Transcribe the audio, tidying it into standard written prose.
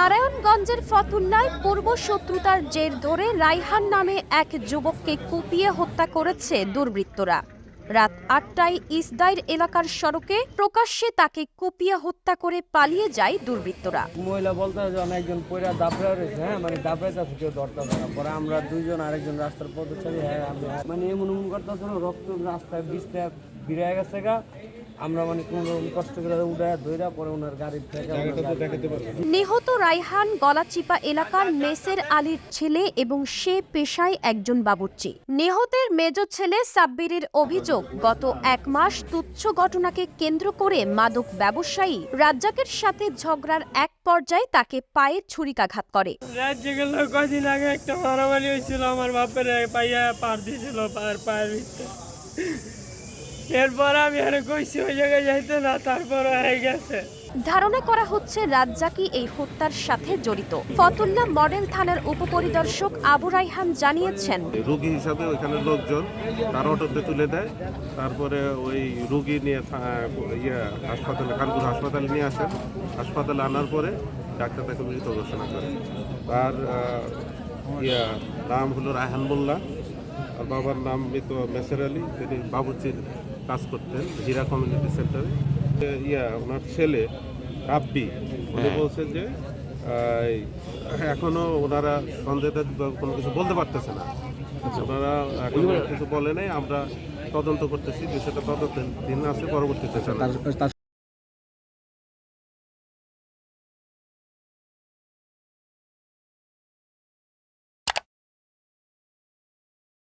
নারায়ণগঞ্জের ফতুল্লায় পূর্ব শত্রুতার জের ধরে রায়হান নামে এক যুবককে কুপিয়ে হত্যা করেছে দুর্বৃত্তরা। রাত ৮টায় ইসদাইর এলাকার সড়কে প্রকাশ্যে তাকে কুপিয়ে হত্যা করে পালিয়ে যায় দুর্বৃত্তরা। মহিলা বলতে একজন পয়রা দাবড়া রয়েছে, মানে দাবড়াইতে আছে, কেউ ধরতে পারে না। পরে আমরা দুইজন আরেকজন রাস্তার পথচারী, মানে এমন করতেছিল, রক্ত রাস্তায় বিছতে বিড়ে গেছে গা। আমরা মানে কোন কষ্ট করে উঠায় ধইরা পরে ওনার গাড়ির থেকে নিহত রায়হান গলাচিপা এলাকার মেসের আলীর ছেলে এবং সে পেশায় একজন বাবুর্চি। নিহতের মেজ ছেলে সাব্বিরের অভিযোগ, গত ১ মাস তুচ্ছ ঘটনাকে কেন্দ্র করে মাদক ব্যবসায়ী রাজ্জাকের সাথে ঝগড়ার এক পর্যায়ে তাকে পায়ে ছুরিকাঘাত করে। রাজ্জাকের লোক কদিন আগে একটা মারামারি হয়েছিল, আমার বাপের পাইয়া পার দিয়েছিল পায়ের ভিতরে। এরপর আমি আর কইছি ওই জায়গায় যাইতে না, তারপর হয়ে গেছে। ধারণা করা হচ্ছে রাজ্জাকি এই হত্যার সাথে জড়িত। ফতুল্লা মডেল থানার উপপরিদর্শক আবু রায়হান জানিয়েছেন, রোগী হিসাবে ওইখানে লোকজন তার অটোতে তুলে দেয়, তারপরে ওই রোগী নিয়ে হাসপাতালে, কানপুর হাসপাতালে নিয়ে আসেন। হাসপাতালে আনার পরে ডাক্তার তাকে মৃত ঘোষণা করে। তার নাম হলো রায়হান মোল্লা, আর বাবার নাম মৃত মেসের আলী। তিনি বাবুর্চির কাজ করতেন হীরা কমিউনিটি সেন্টারে। ওনার ছেলে রাব্বি উনি বলছেন যে এখনো ওনারা সন্দেহটা কোনো কিছু বলতে পারতেছে না। ওনারা এখনো কিছু বলে নাই। আমরা তদন্ত করতেছি, বিষয়টা তদন্তের দিন আছে, পরবর্তীতে